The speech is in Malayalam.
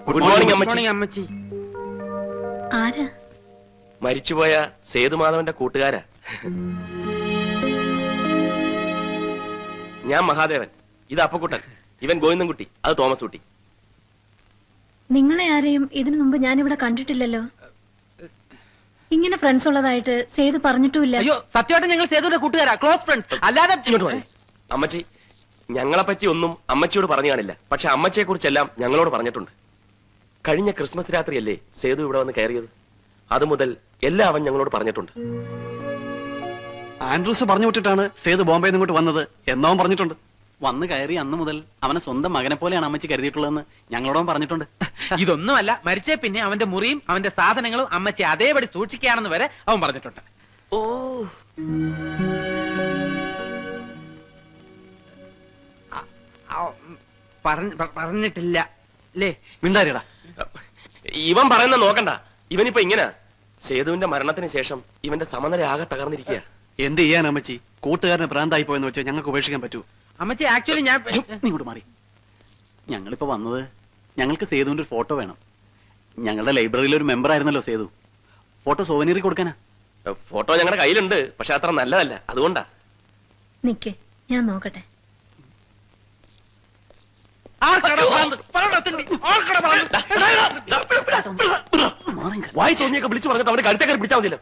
ഗുഡ് മോർണിംഗ് മോർണിംഗ് അമ്മച്ചി. അമ്മച്ചി. ആരാ? മരിച്ചുപോയ സേതുമാധവന്റെ കൂട്ടുകാരാ. ഞാൻ മഹാദേവൻ, ഇത് അപ്പക്കുട്ടൻ, ഇവൻ ഗോവിന്ദൻകുട്ടി, അത് തോമസ് കുട്ടി. നിങ്ങളെ ആരെയും ഇതിനു മുമ്പ് ഞാനിവിടെ കണ്ടിട്ടില്ലല്ലോ. ഇങ്ങനെ ഫ്രണ്ട്സ് ഉള്ളതായിട്ട് സേതു പറഞ്ഞിട്ടുമില്ല. അയ്യോ, സത്യമായിട്ട് ഞങ്ങൾ സേതുവിന്റെ കൂട്ടുകാരാ, ക്ലോസ് ഫ്രണ്ട്സ്. അല്ലാതെ ഇങ്ങോട്ട് പറയ്. അമ്മച്ചി, ഞങ്ങളെ പറ്റി ഒന്നും അമ്മച്ചിയോട് പറഞ്ഞു കാണില്ല, പക്ഷെ അമ്മച്ചിയെ കുറിച്ചെല്ലാം ഞങ്ങളോട് പറഞ്ഞിട്ടുണ്ട്. കഴിഞ്ഞ ക്രിസ്മസ് രാത്രിയല്ലേ സേതു ഇവിടെ വന്ന് കയറിയത്? അതുമുതൽ എല്ലാം അവൻ ഞങ്ങളോട് പറഞ്ഞിട്ടുണ്ട്. ആൻഡ്രൂസ് പറഞ്ഞു വിട്ടിട്ടാണ് സേതു ബോംബെയിൽ നിന്ന് ഇങ്ങോട്ട് വന്നത് എന്നവൻ പറഞ്ഞിട്ടുണ്ട്. വന്ന് കയറി അന്ന് മുതൽ അവനെ സ്വന്തം മകനെ പോലെയാണ് അമ്മച്ചി കരുതിയിട്ടുള്ളതെന്ന് ഞങ്ങളോടും പറഞ്ഞിട്ടുണ്ട്. ഇതൊന്നുമല്ല, മരിച്ചേ പിന്നെ അവന്റെ മുറിയും അവന്റെ സാധനങ്ങളും അമ്മച്ചി അതേപടി സൂക്ഷിക്കുകയാണെന്ന് വരെ അവൻ പറഞ്ഞിട്ടുണ്ട്. ഓ, പറഞ്ഞിട്ടില്ല അല്ലേ? മിണ്ടാരിടാ. ഇവൻ പറയുന്ന നോക്കണ്ട. ഇവനിപ്പോ ഇങ്ങനെ സേതുവിന്റെ മരണത്തിന് ശേഷം ഇവന്റെ സമനില ആകെ തകർന്നിരിക്കുക. എന്ത് ചെയ്യാൻ അമ്മച്ചി? കൂട്ടുകാരനെ ഭ്രാന്തായി പോയെന്ന് വെച്ചാൽ ഞങ്ങൾക്ക് ഉപേക്ഷിക്കാൻ പറ്റൂ? അമ്മച്ചി, ആക്ച്വലി ഞാൻ നീ ഇങ്ങോട്ട് മാറി. ഞങ്ങളിപ്പോ വന്നത് ഞങ്ങൾക്ക് സേതുവിന്റെ ഒരു ഫോട്ടോ വേണം. ഞങ്ങളുടെ ലൈബ്രറിയിലെ ഒരു മെമ്പർ ആയിരുന്നല്ലോ സേതു. ഫോട്ടോ സോവനീറി കൊടുക്കാനാ. ഫോട്ടോ ഞങ്ങളുടെ കയ്യിലുണ്ട്, പക്ഷെ അത്ര നല്ലതല്ല, അതുകൊണ്ടാ. നിക്ക്, ഞാൻ നോക്കട്ടെ. വായി തോന്നിയൊക്കെ വിളിച്ചു പറഞ്ഞിട്ട് അവര് കഴുത്തേക്കാർ പിടിച്ചാൽ മതിയല്ലോ.